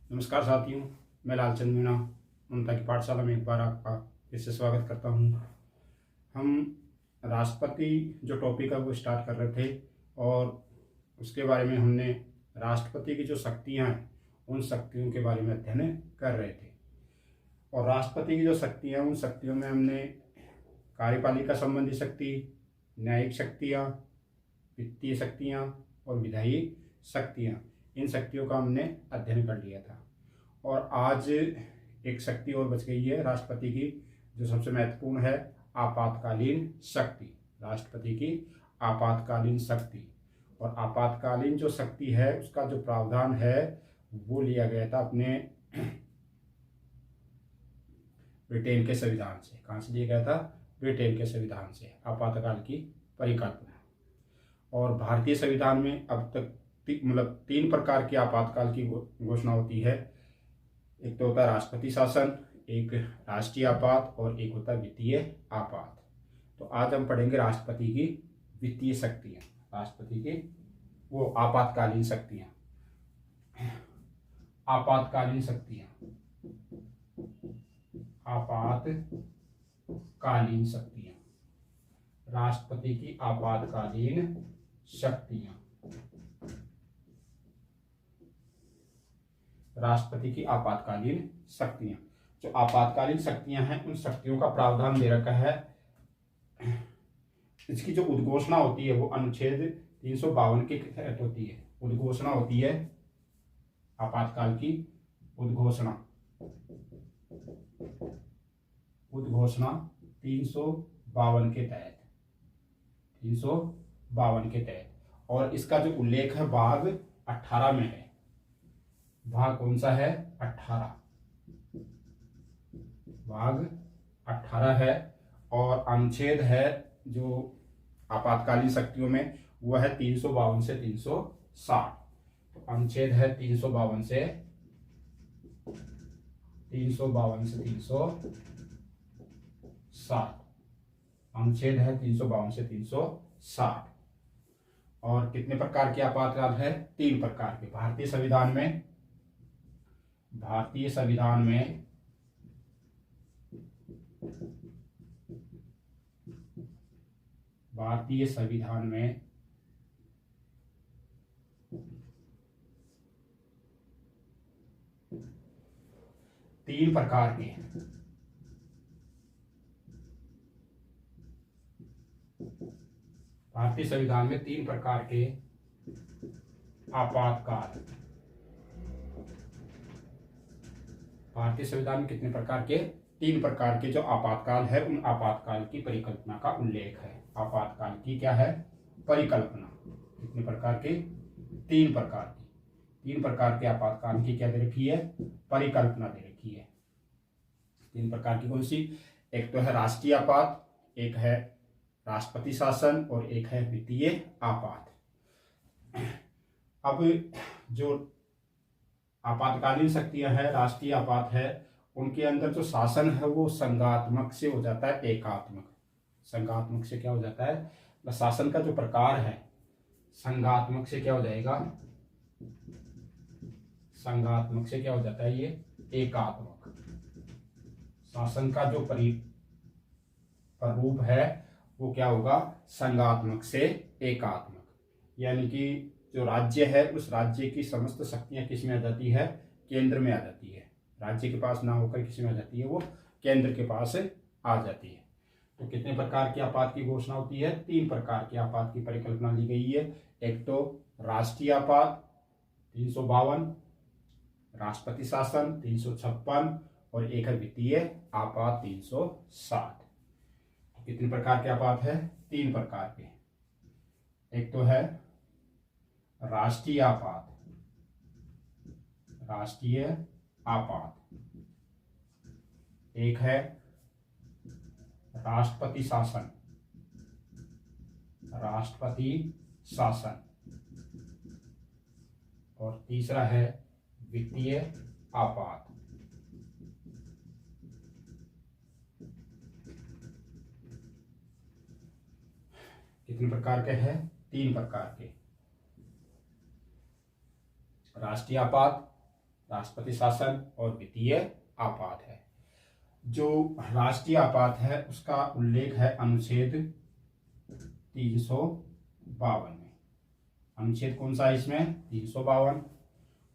नमस्कार साथियों, मैं लालचंद मीणा ममता की पाठशाला में एक बार आपका फिर से स्वागत करता हूँ। हम राष्ट्रपति जो टॉपिक है वो स्टार्ट कर रहे थे और उसके बारे में हमने राष्ट्रपति की जो शक्तियाँ हैं उन शक्तियों के बारे में अध्ययन कर रहे थे। और राष्ट्रपति की जो शक्तियाँ हैं उन शक्तियों में हमने कार्यपालिका संबंधी शक्ति, न्यायिक शक्तियाँ, वित्तीय शक्तियाँ और विधायी शक्तियाँ, इन शक्तियों का हमने अध्ययन कर लिया था। और आज एक शक्ति और बच गई है राष्ट्रपति की, जो सबसे महत्वपूर्ण है, आपातकालीन शक्ति। राष्ट्रपति की आपातकालीन शक्ति। और आपातकालीन जो शक्ति है उसका जो प्रावधान है वो लिया गया था अपने ब्रिटेन के संविधान से। कहाँ से लिया गया था? ब्रिटेन के संविधान से, आपातकाल की परिकल्पना। और भारतीय संविधान में अब तक तीन प्रकार की आपातकाल की घोषणा होती है। एक तो होता है राष्ट्रपति शासन, एक राष्ट्रीय आपात और एक होता है वित्तीय आपात। तो आज हम पढ़ेंगे राष्ट्रपति की वित्तीय शक्तियाँ, राष्ट्रपति की वो आपातकालीन शक्तियाँ। आपातकालीन शक्तियाँ, आपातकालीन शक्तियाँ, राष्ट्रपति की आपातकालीन शक्तियाँ। राष्ट्रपति की आपातकालीन शक्तियाँ, जो आपातकालीन शक्तियाँ हैं उन शक्तियों का प्रावधान दे रखा है। इसकी जो उद्घोषणा होती है वो अनुच्छेद 352 के तहत होती है। उद्घोषणा होती है आपातकाल की उद्घोषणा। उद्घोषणा 352 के तहत, 352 के तहत। और इसका जो उल्लेख है भाग 18 में है। भाग कौन सा है? 18। भाग 18 है। और अनुच्छेद है जो आपातकालीन शक्तियों में वह है 352 से 360। तो अनुच्छेद है 352 से 360। अनुच्छेद है 352 से 360। और कितने प्रकार के आपातकाल है? 3 प्रकार के। भारतीय संविधान में, भारतीय संविधान में भारतीय संविधान में तीन प्रकार के भारतीय संविधान में 3 प्रकार के आपातकाल। भारतीय संविधान में कितने प्रकार के? 3 प्रकार के जो आपातकाल है उन आपातकाल की परिकल्पना का उल्लेख है। आपातकाल की क्या है? परिकल्पना। कितने प्रकार के? 3 प्रकार की। 3 प्रकार के आपातकाल की क्या दे रखी है? परिकल्पना दे रखी है। 3 प्रकार की कौन सी? एक तो है राष्ट्रीय आपात, एक है राष्ट्रपति शासन और एक है वित्तीय आपात। अब जो आपातकालीन शक्तियां हैं, राष्ट्रीय आपात है, उनके अंदर जो शासन है वो संघात्मक से हो जाता है एकात्मक। संघात्मक से क्या हो जाता है? शासन का जो प्रकार है संघात्मक से क्या हो जाएगा? संघात्मक से क्या हो जाता है? ये एकात्मक। शासन का जो स्वरूप है वो क्या होगा? संघात्मक से एकात्मक। यानी कि जो राज्य है उस राज्य की समस्त शक्तियां किस में आ जाती है? केंद्र में आ जाती है। राज्य के पास ना होकर किस में आ जाती है? वो केंद्र के पास आ जाती है। तो कितने प्रकार की आपात की घोषणा होती है? 3 प्रकार की आपात की परिकल्पना ली गई है। एक तो राष्ट्रीय आपात 352, राष्ट्रपति शासन 356 और एक है वित्तीय आपात 360। कितने प्रकार के आपात है? 3 प्रकार के। एक तो है राष्ट्रीय आपात, राष्ट्रीय आपात। एक है राष्ट्रपति शासन, राष्ट्रपति शासन। और तीसरा है वित्तीय आपात। कितने प्रकार के हैं? 3 प्रकार के। राष्ट्रीय आपात, राष्ट्रपति शासन और वित्तीय आपात है। जो राष्ट्रीय आपात है उसका उल्लेख है अनुच्छेद 352 में। अनुच्छेद कौन सा है इसमें? 352।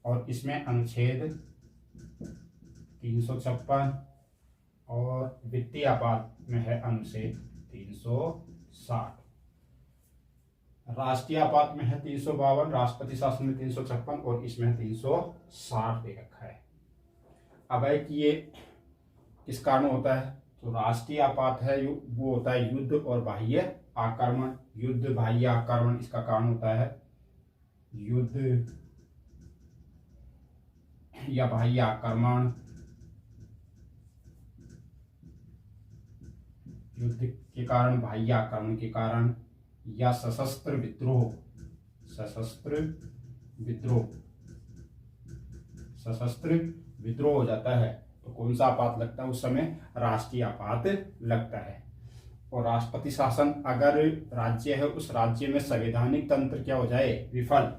और इसमें अनुच्छेद 356 और वित्तीय आपात में है अनुच्छेद 360। राष्ट्रीय आपात में है 352, राष्ट्रपति शासन में 356 और इसमें 360 दे रखा है। अब है कि ये किस कारण होता है? तो राष्ट्रीय आपात है वो होता है युद्ध और बाह्य आक्रमण। युद्ध बाह्य आक्रमण इसका कारण होता है। युद्ध या बाह्य आक्रमण, युद्ध के कारण, बाह्य आक्रमण के कारण, या सशस्त्र विद्रोह। सशस्त्र विद्रोह, सशस्त्र विद्रोह हो जाता है तो कौन सा आपात लगता है? उस समय राष्ट्रीय आपात लगता है। और राष्ट्रपति शासन अगर राज्य है उस राज्य में संवैधानिक तंत्र क्या हो जाए? विफल।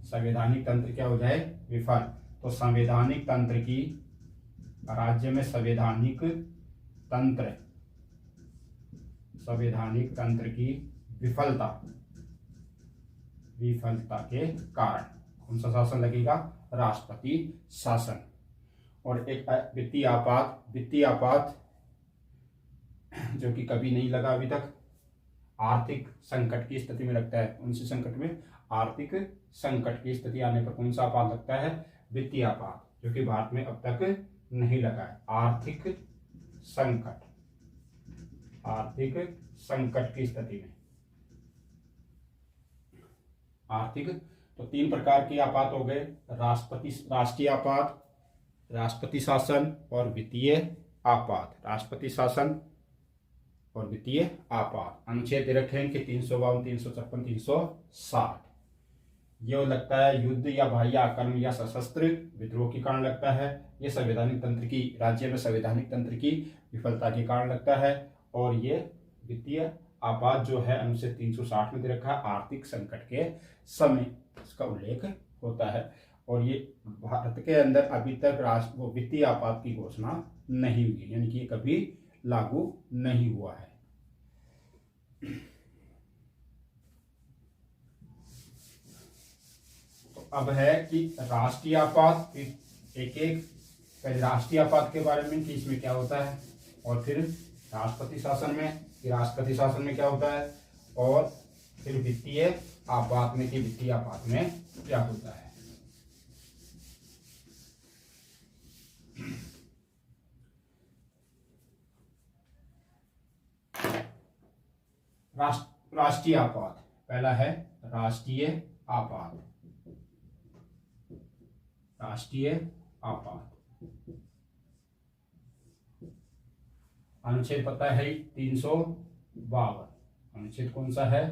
संवैधानिक तंत्र क्या हो जाए? विफल। तो संवैधानिक तंत्र की, राज्य में संवैधानिक तंत्र, संवैधानिक तंत्र की विफलता के कारण कौन सा शासन लगेगा? राष्ट्रपति शासन। और एक वित्तीय आपात, वित्तीय आपात जो कि कभी नहीं लगा अभी तक, आर्थिक संकट की स्थिति में लगता है। कौन सी संकट में? आर्थिक संकट की स्थिति आने पर कौन सा आपात लगता है? वित्तीय आपात, जो कि भारत में अब तक नहीं लगा है। आर्थिक संकट, आर्थिक संकट की स्थिति में, आर्थिक, तो 3 प्रकार के आपात हो गए, राष्ट्रीय आपात, राष्ट्रपति शासन और वित्तीय आपात। राष्ट्रपति शासन और वित्तीय आपात अनुच्छेद दे रखे हैं कि 352, 356, 360। ये लगता है युद्ध या बाह्य आक्रमण या सशस्त्र विद्रोह के कारण लगता है। ये संवैधानिक तंत्र की, राज्य में संवैधानिक तंत्र की विफलता के कारण लगता है। और ये वित्तीय आपात जो है अनुच्छेद 360 में दे रखा है, आर्थिक संकट के समय इसका उल्लेख होता है। और ये भारत के अंदर अभी तक वित्तीय आपात की घोषणा नहीं हुई, यानी कि कभी लागू नहीं हुआ है। तो अब है कि राष्ट्रीय आपात, एक पहले राष्ट्रीय आपात के बारे में कि इसमें क्या होता है, और फिर राष्ट्रपति शासन में कि राष्ट्रपति शासन में क्या होता है, और फिर वित्तीय आपात में कि वित्तीय आपात में क्या होता है। राष्ट्रीय आपात, पहला है राष्ट्रीय आपात। राष्ट्रीय आपात अनुच्छेद पता है 352। अनुच्छेद कौन सा है?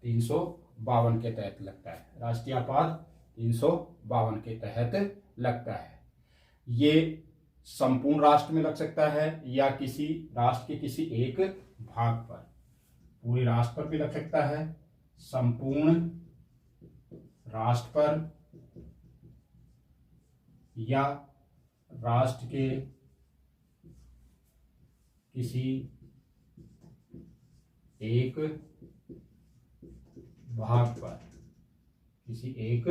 352 के तहत लगता है। राष्ट्रीय आपात 352 के तहत लगता है। ये संपूर्ण राष्ट्र में लग सकता है या किसी राष्ट्र के किसी एक भाग पर, पूरे राष्ट्र पर भी लग सकता है, संपूर्ण राष्ट्र पर, या राष्ट्र के किसी एक भाग पर, किसी एक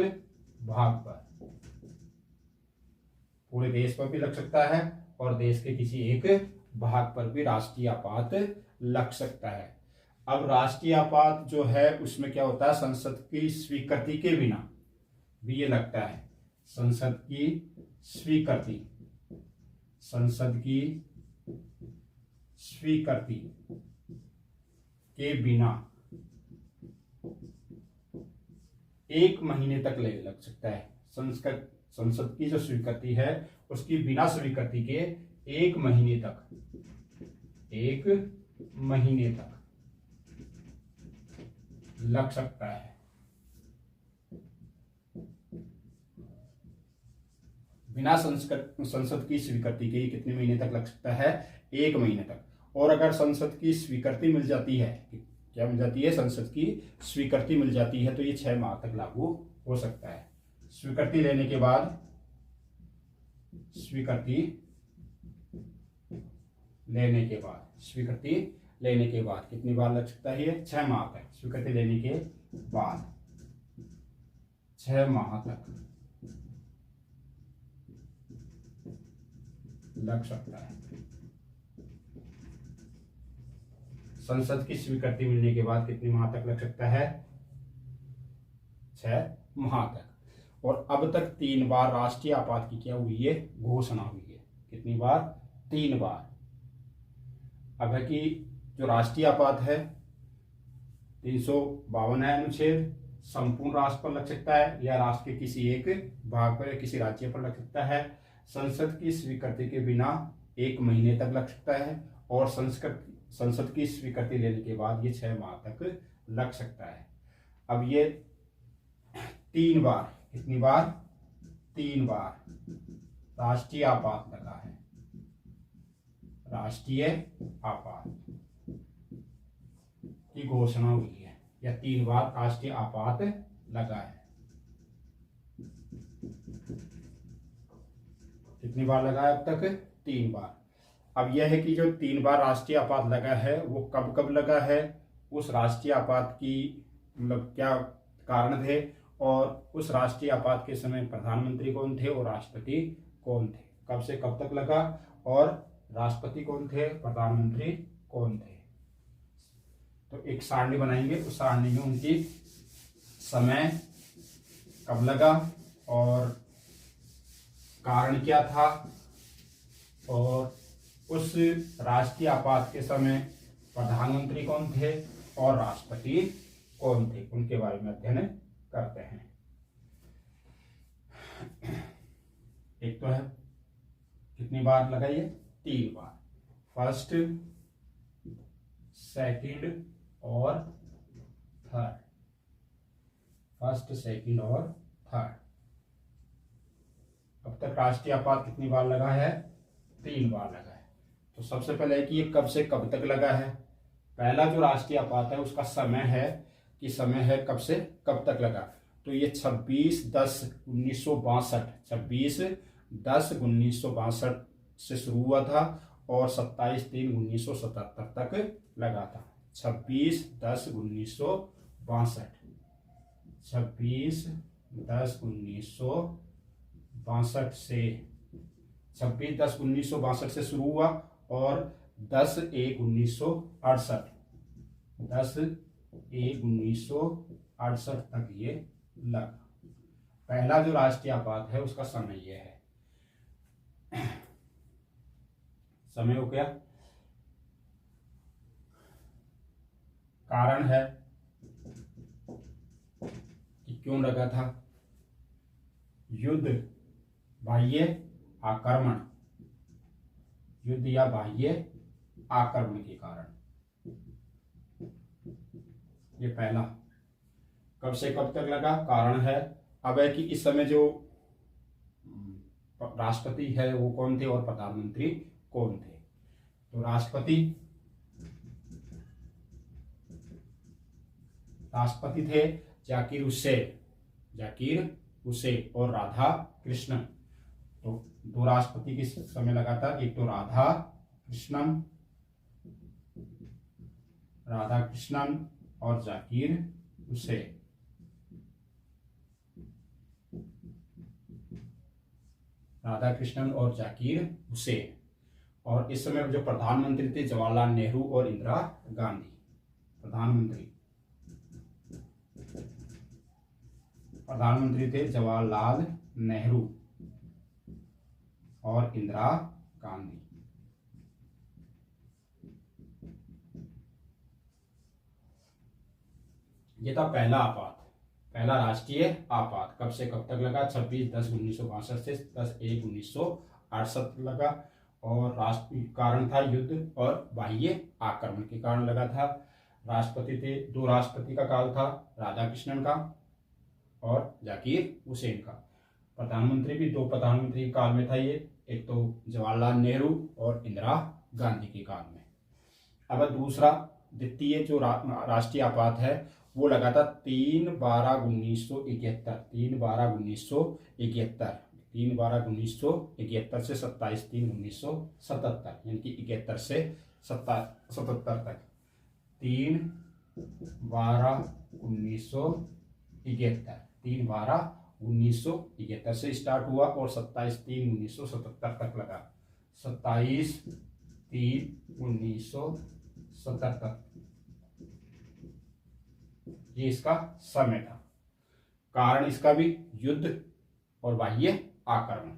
भाग पर, पूरे देश पर भी लग सकता है और देश के किसी एक भाग पर भी राष्ट्रीय आपात लग सकता है। अब राष्ट्रीय आपात जो है उसमें क्या होता है? संसद की स्वीकृति के बिना भी ये लगता है। संसद की स्वीकृति, संसद की स्वीकृति के बिना 1 महीने तक लग सकता है। संसद की जो स्वीकृति है उसकी बिना स्वीकृति के 1 महीने तक, 1 महीने तक लग सकता है। बिना संसद की स्वीकृति के कितने महीने तक लग सकता है? 1 महीने तक। और अगर संसद की स्वीकृति मिल जाती है, क्या मिल जाती है? संसद की स्वीकृति मिल जाती है तो ये 6 माह तक लागू हो सकता है। स्वीकृति लेने के बाद स्वीकृति लेने के बाद, स्वीकृति लेने के बाद कितनी बार लग सकता है ये? 6 माह तक। स्वीकृति लेने के बाद 6 माह तक लग सकता है। संसद की स्वीकृति मिलने के बाद कितनी माह तक लग सकता है? 6 माह तक। और अब तक 3 बार राष्ट्रीय आपात की क्या हुई है? घोषणा हुई है। कितनी बार? 3 बार। अब है कि जो राष्ट्रीय आपात है 352 है अनुच्छेद, संपूर्ण राष्ट्र पर लग सकता है या राष्ट्र के किसी एक भाग पर या किसी राज्य पर लग सकता है। संसद की स्वीकृति के बिना 1 महीने तक लग सकता है और संसद की स्वीकृति लेने के बाद ये 6 माह तक लग सकता है। अब ये 3 बार, कितनी बार? 3 बार राष्ट्रीय आपात लगा है। राष्ट्रीय आपात की घोषणा हुई है या 3 बार राष्ट्रीय आपात लगा है। कितनी बार लगा है अब तक? 3 बार। अब यह है कि जो 3 बार राष्ट्रीय आपात लगा है वो कब कब लगा है, उस राष्ट्रीय आपात की मतलब क्या कारण थे, और उस राष्ट्रीय आपात के समय प्रधानमंत्री कौन थे और राष्ट्रपति कौन थे, कब से कब तक लगा, और राष्ट्रपति कौन थे, प्रधानमंत्री कौन थे। तो एक सारणी बनाएंगे, उस सारणी में उनकी समय कब लगा और कारण क्या था, और उस राष्ट्रीय आपात के समय प्रधानमंत्री कौन थे और राष्ट्रपति कौन थे, उनके बारे में अध्ययन करते हैं। एक तो है कितनी बार लगा ये? 3 बार। फर्स्ट, सेकंड और थर्ड। फर्स्ट, सेकंड और थर्ड। अब तक राष्ट्रीय आपात कितनी बार लगा है? 3 बार लगा है। तो सबसे पहले है कि ये कब से कब तक लगा है। पहला जो राष्ट्रीय आपात है उसका समय है कि समय है कब से कब तक लगा, तो ये 26/10/1962 26/10/1962 से शुरू हुआ था और 27/3/1977 तक लगा था। 26/10/1962 26/10/1962 से 26/10/1962 से शुरू हुआ और 10/1/1968 10/1/1968 तक ये लगा। पहला जो राष्ट्रीय आपात है उसका समय यह है। समय हो गया। कारण है कि क्यों लगा था? युद्ध, बाह्य आक्रमण, युद्ध या बाह्य आक्रमण के कारण। ये पहला। कब से कब तक लगा? कारण है। अब है कि इस समय जो राष्ट्रपति है वो कौन थे और प्रधानमंत्री कौन थे। तो राष्ट्रपति थे जाकिर हुसैन और राधा कृष्णन। तो 2 राष्ट्रपति के समय लगा था, एक तो राधा कृष्णन और जाकिर हुसैन। राधा कृष्णन और जाकिर हुसैन। और इस समय जो प्रधानमंत्री थे जवाहरलाल नेहरू और इंदिरा गांधी। प्रधानमंत्री थे जवाहरलाल नेहरू और इंदिरा गांधी। ये था पहला आपात, पहला राष्ट्रीय आपात। कब से कब तक लगा? 26/10/1962 से 10/1/1968 लगा। और राष्ट्रीय कारण था युद्ध और बाह्य आक्रमण के कारण लगा था। राष्ट्रपति थे, 2 राष्ट्रपति का काल था, राधा कृष्णन का और जाकिर हुसैन का। प्रधानमंत्री भी 2 प्रधानमंत्री काल में था ये, एक तो जवाहरलाल नेहरू और इंदिरा गांधी के काल में। अब दूसरा द्वितीय जो राष्ट्रीय आपात है वो लगा था 3/12/1971 3/12/1971 से 27/3/1977, यानी कि 71 से 77 तक। 3/12/1971, 3/12/1971 से स्टार्ट हुआ और 27/3/1977 तक लगा। 27/3/1977 ये इसका समय था। कारण इसका भी युद्ध और बाह्य आक्रमण,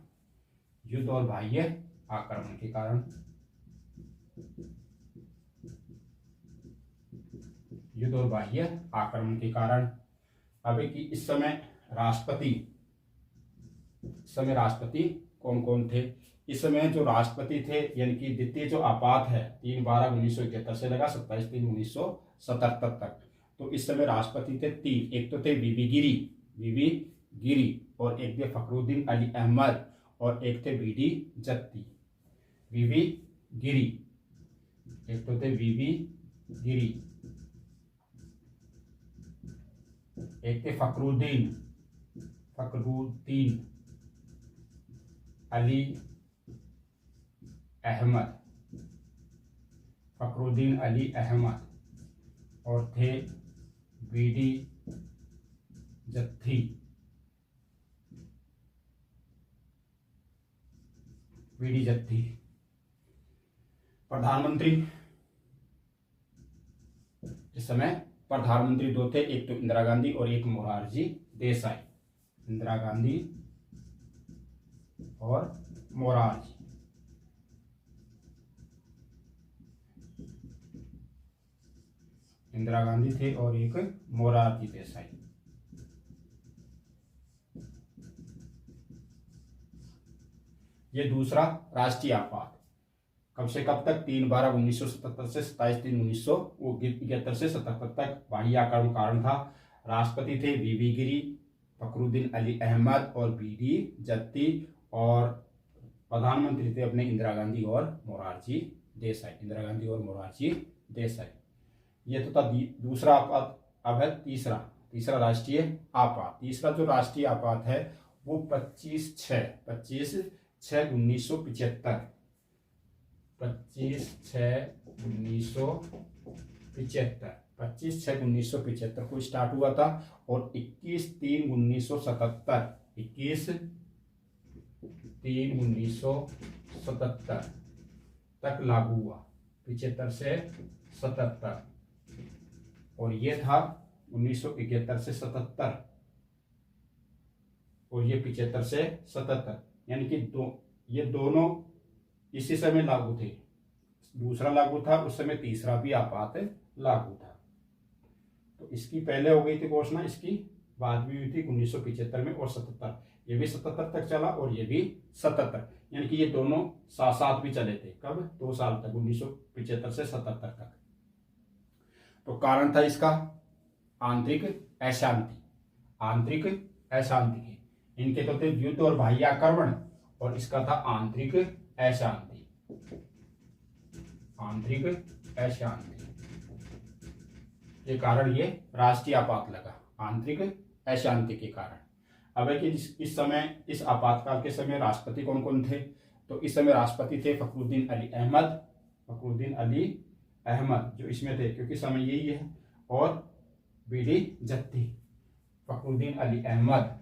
युद्ध और बाह्य आक्रमण के कारण, युद्ध और बाह्य आक्रमण के कारण। अब कि इस समय राष्ट्रपति कौन कौन थे? इस समय जो राष्ट्रपति थे, यानी कि द्वितीय जो आपात है 3/12/1971 से लगा 27/3/1977 तक, तो इस समय राष्ट्रपति थे तीन। एक तो थे बीबी गिरी और एक थे फखरुद्दीन अली अहमद और एक थे बीडी जत्ती। बीबी गिरी, एक तो थे बीबी गिरी, एक थे फखरुद्दीन अली अहमद, फखरुद्दीन अली अहमद, और थे बीडी जत्ती। प्रधानमंत्री, इस समय प्रधानमंत्री दो थे, एक तो इंदिरा गांधी और एक मोरारजी देसाई। इंदिरा गांधी और मोरारजी। इंदिरा गांधी थे और एक मोरारजी देसाई। ये दूसरा राष्ट्रीय आपात कब से कब तक? 3/12/1977 से 27/3/1971 से 77 तक बाह्य आक्रमण कारण था। राष्ट्रपति थे बीबी गिरी, फखरुद्दीन अली अहमद और बीडी जत्ती, और प्रधानमंत्री थे अपने इंदिरा गांधी और मोरारजी देसाई। ये तो था दूसरा आपात। अब है तीसरा राष्ट्रीय आपात। तीसरा जो राष्ट्रीय आपात है वो 25/6/1975, 25/6/1975 को स्टार्ट हुआ था और 21/3/1977, 21/3/1977 तक लागू हुआ। 75 से 77, और ये था 1971 से 77, और ये 75 से 77, यानी कि ये दोनों इसी समय लागू थे। दूसरा लागू था उस समय, तीसरा भी आपात लागू था। तो इसकी पहले हो गई थी घोषणा, इसकी बाद भी हुई थी 1975 में और 77। ये भी 77 तक चला और ये भी 77, यानी कि ये दोनों साथ साथ भी चले थे। कब? 2 साल तक, 1975 से 77 तक। तो कारण था इसका आंतरिक अशांति के। इनके तो थे युद्ध और बाह्य आक्रमण, और इसका था आंतरिक अशांति के कारण ये राष्ट्रीय आपात लगा, आंतरिक अशांति के कारण। अब है कि इस समय, इस आपातकाल के समय राष्ट्रपति कौन कौन थे? तो इस समय राष्ट्रपति थे फखरुद्दीन अली अहमद जो इसमें थे, क्योंकि समय यही है, और बीडी जत्ती, फखरुद्दीन अली अहमद,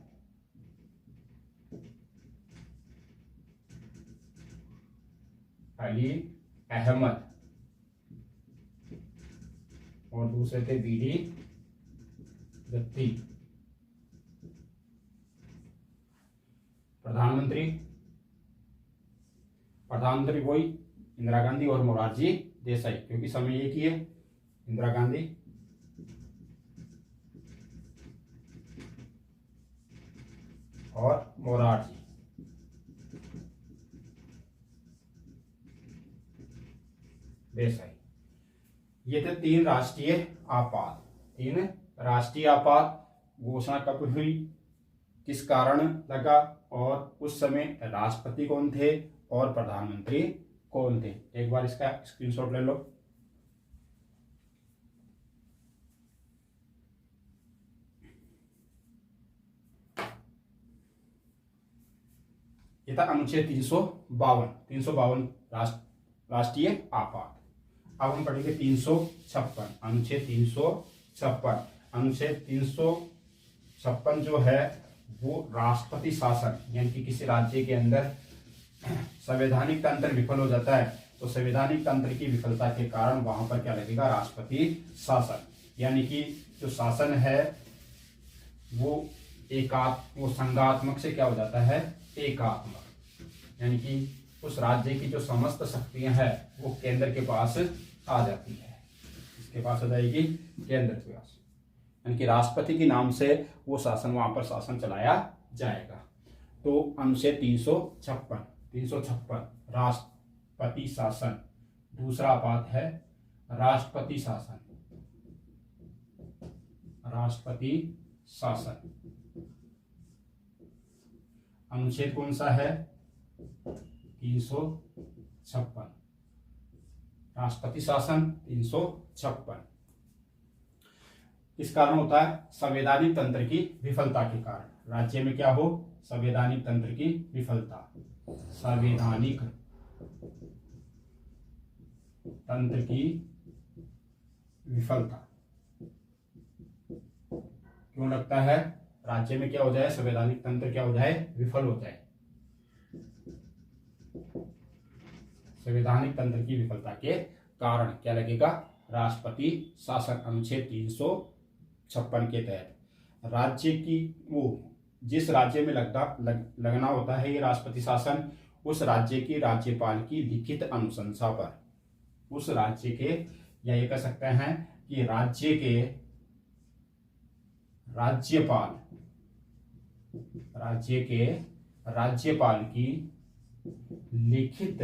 और दूसरे थे बीडी जत्ती। प्रधानमंत्री वही इंदिरा गांधी और मोरारजी देसाई, क्योंकि समय एक ही है, इंदिरा गांधी और मोरारजी देसाई। ये थे तीन राष्ट्रीय आपात। घोषणा कब हुई, किस कारण लगा, और उस समय राष्ट्रपति कौन थे और प्रधानमंत्री कौन थे? एक बार इसका स्क्रीनशॉट ले लो। ये था अनुच्छेद 352। 352 राष्ट्रीय आपात। अब हम पढ़ेंगे 356, अनुच्छेद 356। अनुच्छेद 356 जो है वो राष्ट्रपति शासन, यानी कि किसी राज्य के अंदर संवैधानिक तंत्र विफल हो जाता है तो संवैधानिक तंत्र की विफलता के कारण वहां पर क्या लगेगा, राष्ट्रपति शासन। यानी कि जो शासन है वो वो संघात्मक से क्या हो जाता है, एकात्मक, यानी कि उस राज्य की जो समस्त शक्तियां हैं वो केंद्र के पास आ जाती है। इसके पास आ जाएगी केंद्र के पास, यानी कि राष्ट्रपति के नाम से वो शासन वहां पर शासन चलाया जाएगा। तो अनुच्छेद 356 राष्ट्रपति शासन। दूसरा बात है राष्ट्रपति शासन। राष्ट्रपति शासन अनुच्छेद कौन सा है, 356। राष्ट्रपति शासन 356 किस कारण होता है, संवैधानिक तंत्र की विफलता के कारण। राज्य में क्या हो, संवैधानिक तंत्र की विफलता। संवैधानिक तंत्र की विफलता क्यों लगता है, राज्य में क्या हो जाए, संवैधानिक तंत्र क्या हो जाए, विफल हो जाए। संवैधानिक तंत्र की विफलता के कारण क्या लगेगा, राष्ट्रपति शासन। अनुच्छेद 356 के तहत राज्य की वो जिस राज्य में लगना होता है ये राष्ट्रपति शासन, उस राज्य की राज्यपाल की लिखित अनुशंसा पर, उस राज्य के, या ये कह सकते हैं कि राज्य के राज्यपाल की लिखित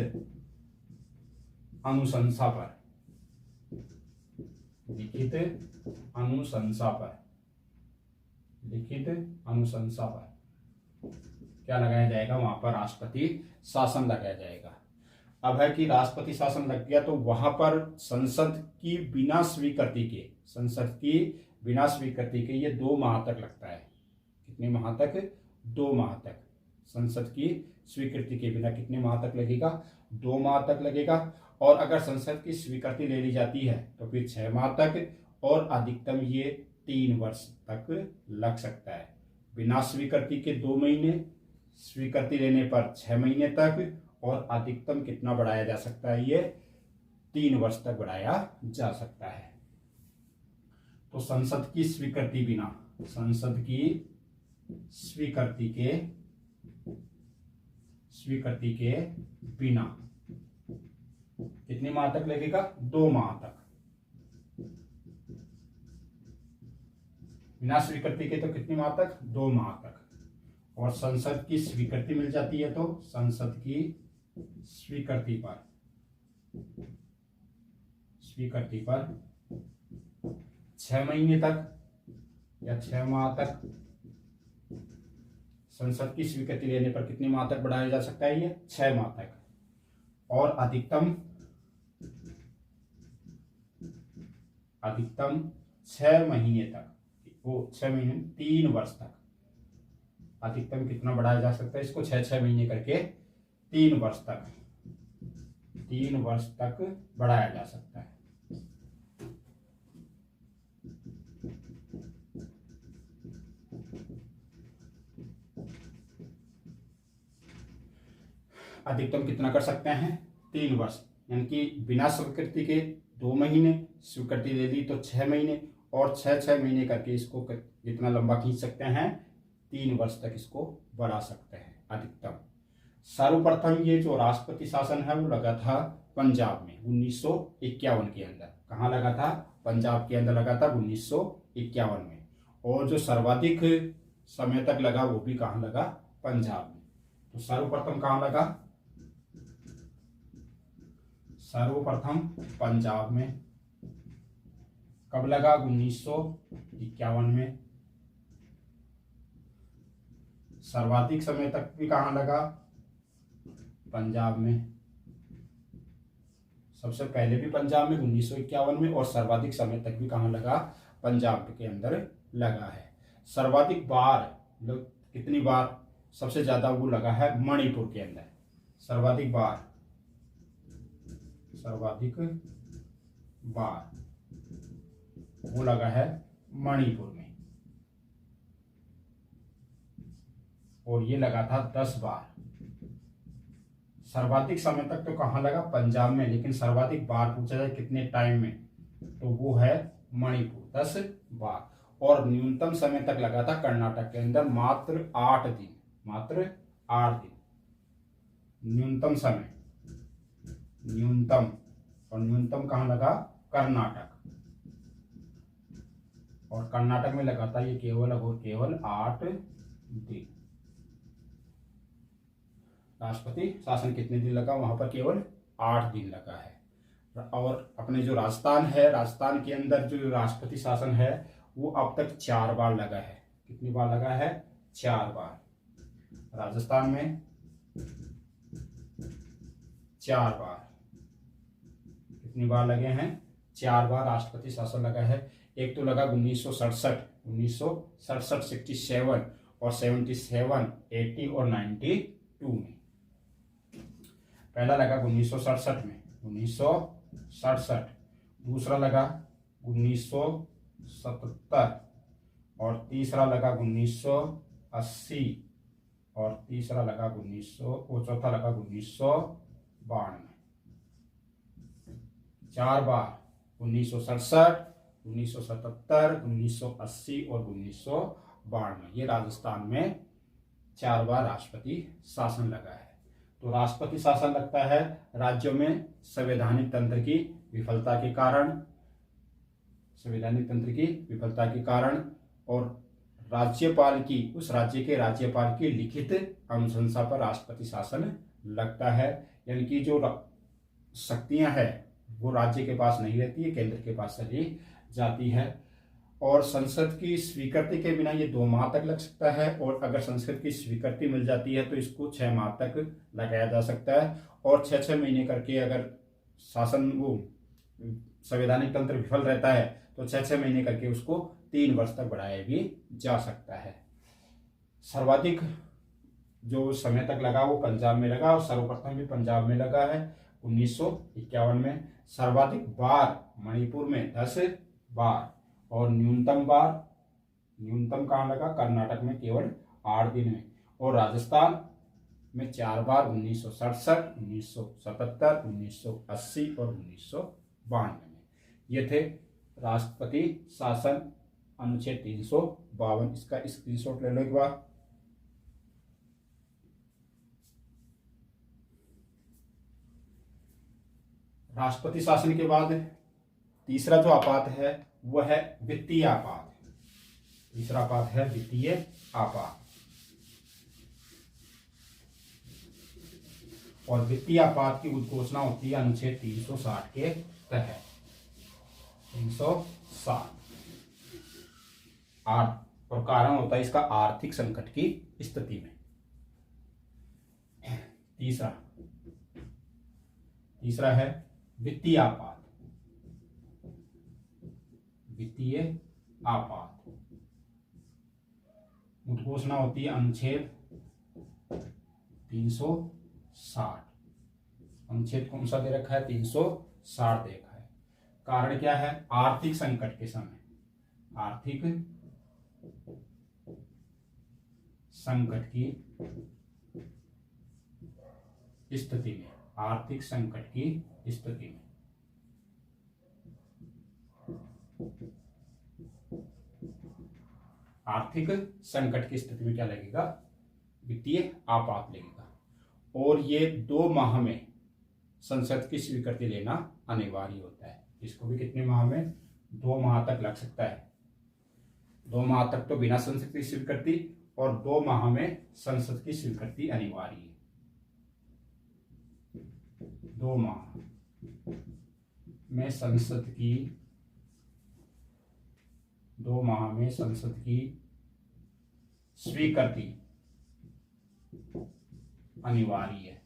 अनुशंसा पर, लिखित अनुशंसा पर क्या लगाया जाएगा, वहां पर राष्ट्रपति शासन लगाया जाएगा। अब है कि राष्ट्रपति शासन लग गया तो वहां पर संसद की बिना स्वीकृति के ये 2 माह तक लगता है। कितने माह तक, 2 माह तक। संसद की स्वीकृति के बिना कितने माह तक लगेगा, 2 माह तक लगेगा। और अगर संसद की स्वीकृति ले ली जाती है तो फिर 6 माह तक, और अधिकतम ये 3 वर्ष तक लग सकता है। बिना स्वीकृति के 2 महीने, स्वीकृति लेने पर 6 महीने तक, और अधिकतम कितना बढ़ाया जा सकता है, ये 3 वर्ष तक बढ़ाया जा सकता है। तो संसद की स्वीकृति बिना, संसद की स्वीकृति के बिना कितने माह तक लगेगा, 2 माह तक। बिना स्वीकृति के तो कितने माह तक, 2 माह तक। और संसद की स्वीकृति मिल जाती है तो संसद की स्वीकृति पर 6 महीने तक या 6 माह तक। संसद की स्वीकृति लेने पर कितने माह तक बढ़ाया जा सकता है, ये 6 माह तक। और अधिकतम 6 महीने तक, वो 6 महीने 3 वर्ष तक। अधिकतम कितना बढ़ाया जा सकता है इसको, 6 महीने करके 3 वर्ष तक, 3 वर्ष तक बढ़ाया जा सकता है। अधिकतम कितना कर सकते हैं, 3 वर्ष। यानी कि बिना स्वीकृति के 2 महीने, स्वीकृति ले ली तो 6 महीने, और 6 महीने करके इसको जितना लंबा खींच सकते हैं, 3 वर्ष तक इसको बढ़ा सकते हैं अधिकतम। सर्वप्रथम ये जो राष्ट्रपति शासन है वो लगा था पंजाब में 1951 के अंदर। कहाँ लगा था, पंजाब के अंदर लगा था 1951 में। और जो सर्वाधिक समय तक लगा वो भी कहाँ लगा, पंजाब में। तो सर्वप्रथम कहाँ लगा, सर्वप्रथम पंजाब में। कब लगा, 1951 में। सर्वाधिक समय तक भी कहाँ लगा, पंजाब में। सबसे पहले भी पंजाब में 1951 में, और सर्वाधिक समय तक भी कहाँ लगा, पंजाब के अंदर लगा है। सर्वाधिक बार कितनी बार सबसे ज़्यादा वो लगा है मणिपुर के अंदर। सर्वाधिक बार वो लगा है मणिपुर में, और ये लगा था 10 बार। सर्वाधिक समय तक तो कहाँ लगा, पंजाब में, लेकिन सर्वाधिक बार पूछा जाए कितने टाइम में, तो वो है मणिपुर, 10 बार। और न्यूनतम समय तक लगा था कर्नाटक के अंदर, मात्र 8 दिन, मात्र 8 दिन न्यूनतम समय, न्यूनतम। और न्यूनतम कहाँ लगा, कर्नाटक, और कर्नाटक में लगा था ये केवल और केवल 8 दिन। राष्ट्रपति शासन कितने दिन लगा, वहां पर केवल 8 दिन लगा है। और अपने जो राजस्थान है, राजस्थान के अंदर जो राष्ट्रपति शासन है वो अब तक 4 बार लगा है। कितनी बार लगा है, 4 बार। राजस्थान में 4 बार, कितनी बार लगे हैं, 4 बार राष्ट्रपति शासन लगा है। एक तो लगा 1967, 67 और 77, 80 और 92 में। पहला लगा 1967 में, 1967। दूसरा लगा 1977, और तीसरा लगा 1980, और तीसरा लगा 1900, चौथा लगा 1992। 4 बार, 1967, 1977, 1980 और 1992। ये राजस्थान में 4 बार राष्ट्रपति शासन लगा है। तो राष्ट्रपति शासन लगता है राज्यों में संवैधानिक तंत्र की विफलता के कारण, संवैधानिक तंत्र की विफलता के कारण, और राज्यपाल की, उस राज्य के राज्यपाल की लिखित अनुशंसा पर राष्ट्रपति शासन लगता है। यानी कि जो शक्तियां हैं वो राज्य के पास नहीं रहती है, केंद्र के पास चली जाती है। और संसद की स्वीकृति के बिना ये 2 माह तक लग सकता है, और अगर संसद की स्वीकृति मिल जाती है तो इसको 6 माह तक लगाया जा सकता है। और 6-6 महीने करके अगर शासन वो संवैधानिक तंत्र विफल रहता है तो 6-6 महीने करके उसको 3 वर्ष तक बढ़ाया भी जा सकता है। सर्वाधिक जो समय तक लगा वो पंजाब में लगा, और सर्वप्रथम भी पंजाब में लगा है 1951 में। सर्वाधिक बार मणिपुर में 10 बार, और न्यूनतम कहाँ लगा, कर्नाटक में केवल 8 दिन में। और राजस्थान में 4 बार, 1967, 1977, 1980 और 1992 में। ये थे राष्ट्रपति शासन अनुच्छेद 352। इसका स्क्रीनशॉट ले लो एक बार। राष्ट्रपति शासन के बाद तीसरा जो आपात है वो है वित्तीय आपात। तीसरा आपात है वित्तीय आपात। और वित्तीय आपात की उद्घोषणा होती है अनुच्छेद 360 के तहत। 360 और कारण होता है इसका आर्थिक संकट की स्थिति में। तीसरा है वित्तीय आपात। वित्तीय आपात उद्घोषणा होती है अनुच्छेद 360। अनुच्छेद कौन सा दे रखा है, 360 दे रखा है। कारण क्या है, आर्थिक संकट के समय, आर्थिक संकट की स्थिति में, आर्थिक संकट की स्थिति में। आर्थिक संकट की स्थिति में क्या लगेगा, वित्तीय आपात लगेगा। और ये 2 माह में संसद की स्वीकृति लेना अनिवार्य होता है। इसको भी कितने माह में, 2 माह तक लग सकता है। 2 माह तक तो बिना संसद की स्वीकृति, और 2 माह में संसद की स्वीकृति अनिवार्य है। 2 माह में संसद की, 2 माह में संसद की स्वीकृति अनिवार्य है।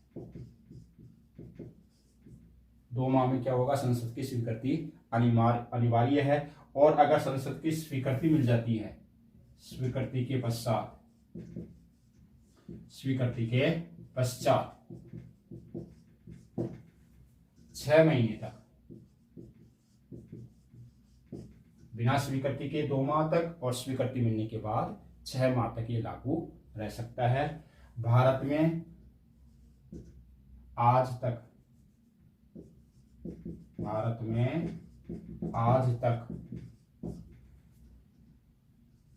2 माह में क्या होगा, संसद की स्वीकृति अनिवार्य है। और अगर संसद की स्वीकृति मिल जाती है, स्वीकृति के पश्चात स्वीकृति के पश्चात 6 महीने तक, बिना स्वीकृति के 2 माह तक और स्वीकृति मिलने के बाद 6 माह तक ये लागू रह सकता है। भारत में आज तक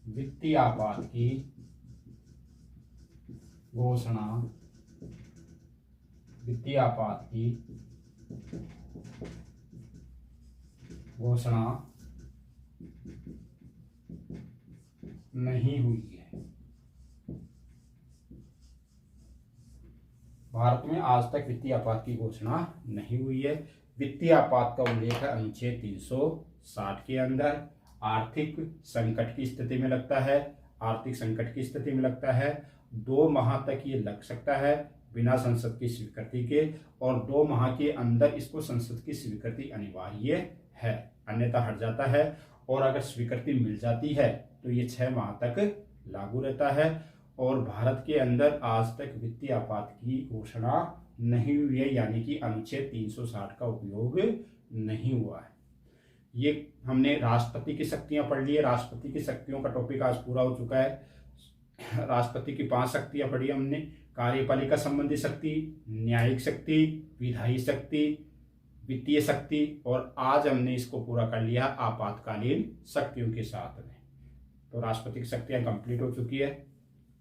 वित्तीय आपात की घोषणा नहीं हुई है। भारत में आज तक वित्तीय आपात की घोषणा नहीं हुई है। वित्तीय आपात का उल्लेख है अनुच्छेद 360 के अंदर। आर्थिक संकट की स्थिति में लगता है, 2 माह तक ये लग सकता है बिना संसद की स्वीकृति के, और 2 माह के अंदर इसको संसद की स्वीकृति अनिवार्य है, अन्यथा हट जाता है। और अगर स्वीकृति मिल जाती है तो ये 6 माह तक लागू रहता है। और भारत के अंदर आज तक वित्तीय आपात की घोषणा नहीं हुई है, यानी कि अनुच्छेद 360 का उपयोग नहीं हुआ है। ये हमने राष्ट्रपति की शक्तियां पढ़ ली है। राष्ट्रपति की शक्तियों का टॉपिक आज पूरा हो चुका है। राष्ट्रपति की 5 शक्तियां पढ़ी हमने: कार्यपालिका संबंधी शक्ति, न्यायिक शक्ति, विधायी शक्ति, वित्तीय शक्ति, और आज हमने इसको पूरा कर लिया आपातकालीन शक्तियों के साथ में। तो राष्ट्रपति की शक्तियां कंप्लीट हो चुकी है।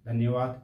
धन्यवाद।